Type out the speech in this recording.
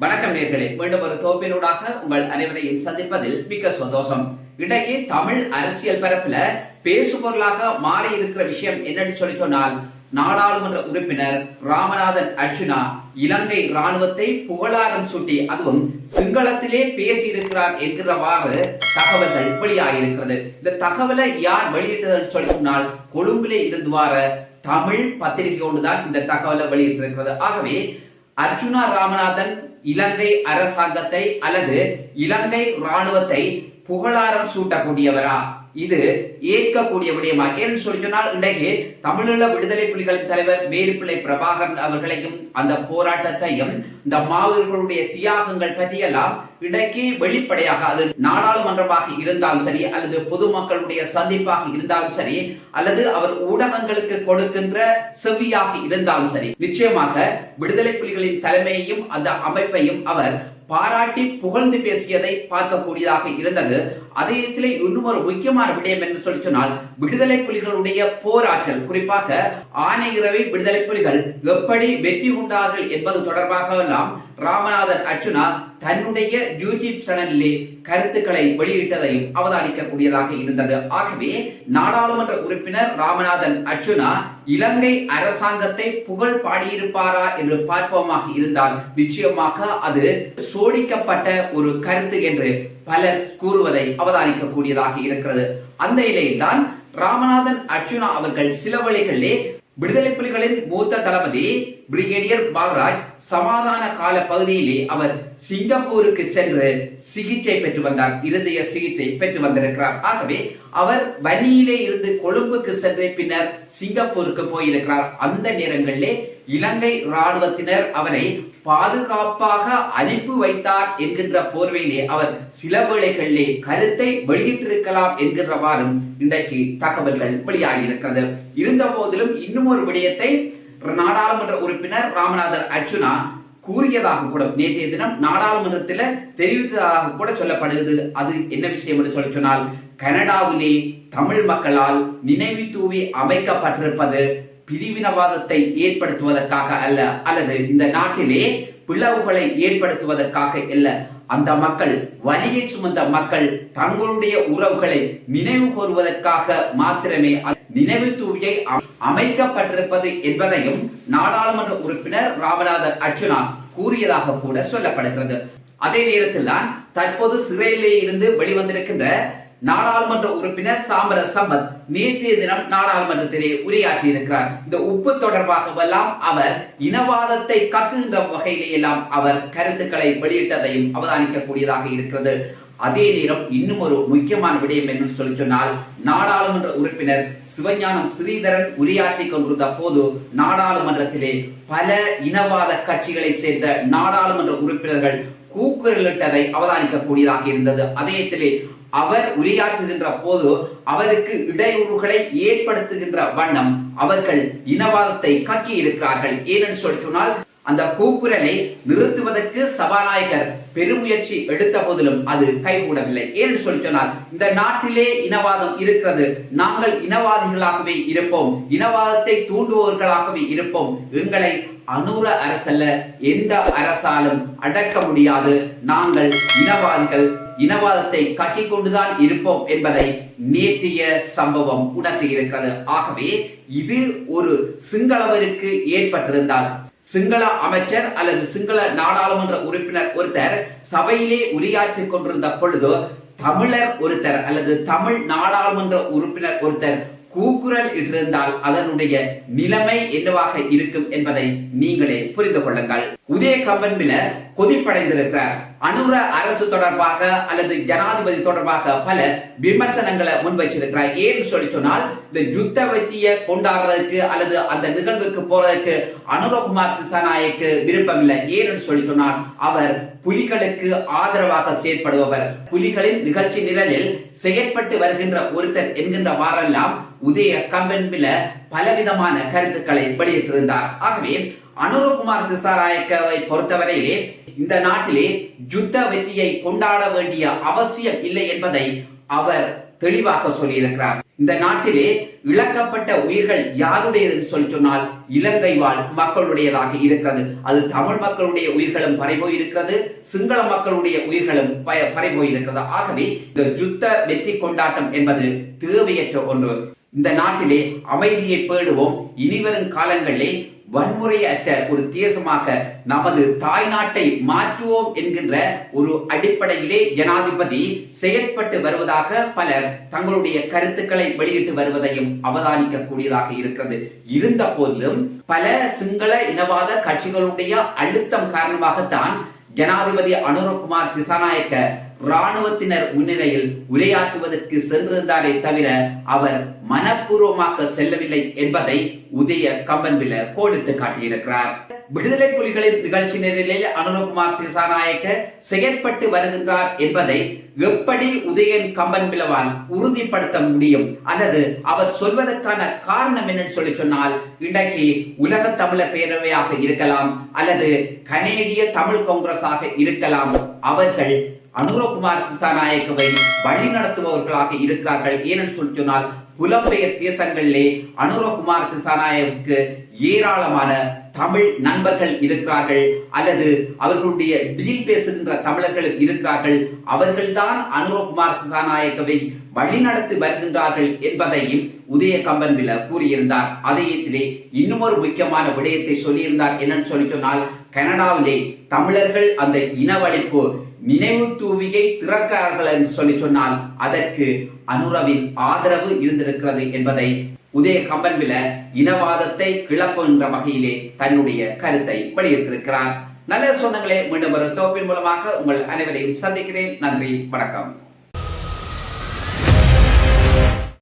வணக்கம் நேர்களே, மீண்டும் ஒரு தொகுப்பினூடாக உங்கள் அனைவரையும் சந்திப்பதில் மிக்க சந்தோஷம். இன்றைக்கு தமிழ் அரசியல் பரப்புல பேசுபொருளாக மாறி இருக்கிற விஷயம் என்னன்னு சொன்னால், நாடாளுமன்ற உறுப்பினர் ராமநாதன் அர்ஜுனா இலங்கை ராணுவத்தை புகழாரம் சூட்டி அதுவும் சிங்களத்திலே பேசி இருக்கிறார் என்கிறவாறு தகவல்கள் வெளியாகியிருக்கிறது. இந்த தகவலை யார் வெளியிட்டதுன்னு சொன்னால், கொழும்பிலே இருந்து வார தமிழ் பத்திரிகை ஒன்றுதான் இந்த தகவலை வெளியிட்டிருக்கிறது. ஆகவே அர்ஜுனா ராமநாதன் இலங்கை அரசாங்கத்தை அல்லது இலங்கை ராணுவத்தை புகழாரம் சூட்டக்கூடியவரா? இது ஏற்கக்கூடிய விடயமா? ஏன்னு சொன்னால், இன்றைக்கு தமிழீழ விடுதலை புலிகளின் தலைவர் வேலுப்பிள்ளை பிரபாகரன் அவர்களையும் அந்த போராட்டத்தையும் இந்த மாவீரர்களுடைய தியாகங்கள் பற்றியெல்லாம் இன்றைக்கு வெளிப்படையாக, அது நாடாளுமன்றமாக இருந்தாலும் சரி அல்லது பொதுமக்களுடைய சந்திப்பாக இருந்தாலும் சரி அல்லது அவர் ஊடகங்களுக்கு கொடுக்கின்ற செவியாக இருந்தாலும் சரி, நிச்சயமாக விடுதலை புலிகளின் தலைமையையும் அந்த அமைப்பையும் அவர் பாராட்டி புகழ்ந்து பேசியதை பார்க்கக்கூடியதாக இருந்தது. அதே இடத்திலே இன்னும் ஒரு முக்கியமான விடயம் என்று சொன்னால், விடுதலை புலிகளுடைய போராட்டல், குறிப்பாக ஆனையிறவை விடுதலை புலிகள் எப்படி வெற்றி கொண்டார்கள் என்பது தொடர்பாக எல்லாம் ராமநாதன் அர்ஜுனா தன்னுடைய யூடியூப் சேனலிலே கருத்துக்களை வெளியிட்டதையும் அவதானிக்கக்கூடியதாக இருந்தது. ஆகவே நாடாளுமன்ற உறுப்பினர் ராமநாதன் அர்ஜுனா இலங்கை அரசாங்கத்தை புகழ் பாடியிருப்பாரா என்று பார்ப்போமாக இருந்தால், நிச்சயமாக அது சோடிக்கப்பட்ட ஒரு கருத்து என்று பலர் கூறுவதை அவதானிக்கக்கூடியதாக இருக்கிறது. அந்த நிலையில்தான் ராமநாதன் அர்ஜுனா அவர்கள் சில வழிகளிலே விடுதலை புலிகளின் மூத்த தளபதி பிரிகேடியர் பால்ராஜ் சமாதான கால பகுதியிலே அவர் சிங்கப்பூருக்கு சென்று சிகிச்சை பெற்று வந்தார், இருதய சிகிச்சை பெற்று வந்திருக்கிறார். ஆகவே அவர் வன்னியிலே இருந்து கொழும்புக்கு சென்று பின்னர் சிங்கப்பூருக்கு போயிருக்கிறார். அந்த நேரங்களிலே இலங்கை ராணுவத்தினர் அவரை பாதுகாப்பாக அனுப்பி வைத்தார் என்கின்ற போர்வையிலே அவர் சில வேளைகளிலே கருத்தை வெளியிட்டிருக்கலாம் என்கின்றவாறும் இன்றைக்கு தகவல்கள் வெளியாகி இருக்கிறது. இருந்த போதிலும் இன்னும் ஒரு விடயத்தை நாடாளுமன்ற உறுப்பினர் ராமநாதன் அர்ஜுனா கூறியதாக கூட நேற்றைய தினம் நாடாளுமன்றத்தில் தெரிவித்ததாக கூட சொல்லப்படுகிறது. அது என்ன விஷயம் என்று சொன்னால், கனடாவிலே தமிழ் மக்களால் நினைவு தூவி அமைக்கப்பட்டிருப்பது பிரிவினவாதத்தை ஏற்படுத்துவதற்காக அல்ல, அல்லது இந்த நாட்டிலே பிளவுகளை ஏற்படுத்துவதற்காக அல்ல. அந்த மக்கள், வலியை சுமந்த மக்கள் தங்களுடைய உறவுகளை நினைவு கூறுவதற்காக மாத்திரமே நினைவு தூவியை அமைக்கப்பட்டிருப்பது என்பதையும் நாடாளுமன்ற உறுப்பினர் ராமநாதன் அர்ஜுனா கூறியதாக கூட சொல்லப்படுகிறது. அதே நேரத்தில் தான் தற்போது சிறையிலே இருந்து வெளிவந்திருக்கின்ற நாடாளுமன்ற உறுப்பினர் சாமர சம்பத் நேற்றைய தினம் நாடாளுமன்றத்திலே உரையாற்றி இருக்கிறார். இந்த உப்பு தொடர்பாகவெல்லாம் அவர் இனவாதத்தை கக்குகின்ற வகையிலே எல்லாம் அவர் கருத்துக்களை வெளியிட்டதையும் அவதானிக்கக்கூடியதாக இருக்கிறது. அதே நேரம் இன்னும் ஒரு முக்கியமான விடயம் என்று சொன்னால், நாடாளுமன்ற உறுப்பினர் சிவஞானம் ஸ்ரீதரன் உரையாற்றி கொண்டிருந்த போது நாடாளுமன்றத்திலே பல இனவாத கட்சிகளை சேர்ந்த நாடாளுமன்ற உறுப்பினர்கள் கூக்குரலிட்டதை அவதானிக்கக்கூடியதாக இருந்தது. அதே அவர் உரையாற்றுகின்ற போது அவருக்கு இடையூறுகளை ஏற்படுத்துகின்ற வண்ணம் அவர்கள் இனவாதத்தை கக்கி இருக்கிறார்கள். ஏனென்று சொன்னால், அந்த கூக்குரலை நிறுத்துவதற்கு சபாநாயகர் பெருமுயற்சி எடுத்த போதிலும் அது கைகூடவில்லை. ஏன்னு சொன்னால், இந்த நாட்டிலே இனவாதம் இருக்கிறது, நாங்கள் இனவாதிகளாகவே இருப்போம், இனவாதத்தை தூண்டுபவர்களாகவே இருப்போம், எங்களை அனுர அரசல்ல எந்த அரசாலும் அடக்க முடியாது, நாங்கள் இனவாதிகள், இனவாதத்தை கக்கிக் கொண்டுதான் இருப்போம் என்பதை நேற்றைய சம்பவம் உணர்த்தி இருக்கிறது. ஆகவே இது ஒரு சிங்களவருக்கு ஏற்பட்டிருந்தால், சிங்கள அமைச்சர் அல்லது சிங்கள நாடாளுமன்ற உறுப்பினர் ஒருத்தர் சபையிலே உரையாற்றிக் கொண்டிருந்த பொழுது தமிழர் ஒருத்தர் அல்லது தமிழ் நாடாளுமன்ற உறுப்பினர் ஒருத்தர் கூக்குரல் இட்டிருந்தால் அதனுடைய நிலைமை என்னவாக இருக்கும் என்பதை நீங்களே புரிந்து கொள்ளுங்கள். உதய கம்பன்பில கொதிப்படைந்திருக்கிறார். அனுர அரசு தொடர்பாக அல்லது ஜனாதிபதி தொடர்பாக பல விமர்சனங்களை முன்வைச்சிருக்கிறார். ஏன்னு சொன்னால், இந்த யுத்த வெற்றியை கொண்டாடுறதுக்கு அல்லது அந்த நிகழ்வுக்கு போறதுக்கு அனுரகுமார் திசாநாயக்கு விருப்பம் இல்லை. ஏன்னு சொன்னால், அவர் புலிகளுக்கு ஆதரவாக செயற்படுபவர், புலிகளின் நிகழ்ச்சி நிரலில் செயற்பட்டு வருகின்ற ஒருத்தர் என்கின்ற வாரெல்லாம் உதய கம்பன்பில பலவிதமான கருத்துக்களை வெளியிட்டிருந்தார். ஆகவே அனுரகுமார் திசாநாயக்கவை பொறுத்தவரையிலே இந்த நாட்டிலே யுத்த வெற்றியை கொண்டாட வேண்டிய அவசியம் இல்லை என்பதை அவர் தெளிவாக சொல்லியிருக்கிறார். இந்த நாட்டிலே இழக்கப்பட்ட உயிர்கள் யாருடையது சொல்லி சொன்னால் இலங்கை வாழ் மக்களுடையதாக இருக்கிறது. அது தமிழ் மக்களுடைய உயிர்களும் பறிபோய் இருக்கிறது, சிங்கள மக்களுடைய உயிர்களும் பறிபோய் இருக்கிறது. ஆகவே இந்த யுத்த வெற்றி கொண்டாட்டம் என்பது தேவையற்ற ஒன்று. இந்த நாட்டிலே அமைதியை பேணுவோம். இனிவரும் காலங்களிலே வன்முறையற்ற ஒரு தேசமாக நமது தாய் நாட்டை மாற்றுவோம் என்கின்ற ஒரு அடிப்படையிலே ஜனாதிபதி செயற்பட்டு வருவதாக பலர் தங்களுடைய கருத்துக்களை வெளியிட்டு வருவதையும் அவதானிக்க கூடியதாக இருக்கிறது. இருந்த போதிலும் பல சிங்கள இனவாத கட்சிகளுடைய அழுத்தம் காரணமாகத்தான் ஜனாதிபதி அனுரகுமார் திசாநாயக்க இராணுவத்தினர் முன்னிலையில் உரையாற்றுவதற்கு சென்றிருந்தாரே தவிர அவர் மனப்பூர்வமாக செல்லவில்லை என்பதை உதய கம்பன்பில கோடிட்டு காட்டியிருக்கிறார். விடுதலை புலிகளின் நிகழ்ச்சி நிரலில் அனுரகுமார் திசாநாயக்க செயற்பட்டு வருகின்றார் என்பதை எப்படி உதயன் கம்பன்பிலவால் உறுதிப்படுத்த முடியும் அல்லது அவர் சொல்வதற்கான காரணம் என்னன்னு சொல்லி சொன்னால், இன்றைக்கு உலக தமிழர் பேரவையாக இருக்கலாம் அல்லது கனேடிய தமிழ் காங்கிரஸாக இருக்கலாம், அவர்கள் அனுரகுமார் திசாநாயக்கவை வழி நடத்துபவர்களாக இருக்கிறார்கள். ஏனென்று சொல்லி சொன்னால் புலம்பெயர் தேசங்களிலே அனுரகுமார் திசாநாயக்கு ஏராளமான தமிழ் நண்பர்கள் இருக்கிறார்கள் அல்லது அவர்களுடைய டீல் பேசுகின்ற தமிழர்கள் இருக்கிறார்கள். அவர்கள்தான் அனுரகுமார் திசாநாயக்கவை வழிநடத்தி வருகின்றார்கள் என்பதையும் உதய கம்பன்பில கூறியிருந்தார். அதே இன்னும் ஒரு முக்கியமான விடயத்தை சொல்லியிருந்தார். என்னன்னு சொல்லி சொன்னால், கனடாவிலே தமிழர்கள் அந்த இனவழிப்பு நினைவு தூவியை திறக்கிறார்கள் என்று சொல்லி சொன்னால் அதற்கு அனுரவின் ஆதரவு இருந்திருக்கிறது என்பதை உதய கம்பன்பில இனவாதத்தை கிளப்புகின்ற வகையிலே தன்னுடைய கருத்தை வெளியிட்டிருக்கிறார். நல்ல சொந்தங்களே, மீண்டும் ஒரு தொகுப்பின் மூலமாக உங்கள் அனைவரையும் சந்திக்கிறேன். நன்றி, வணக்கம்.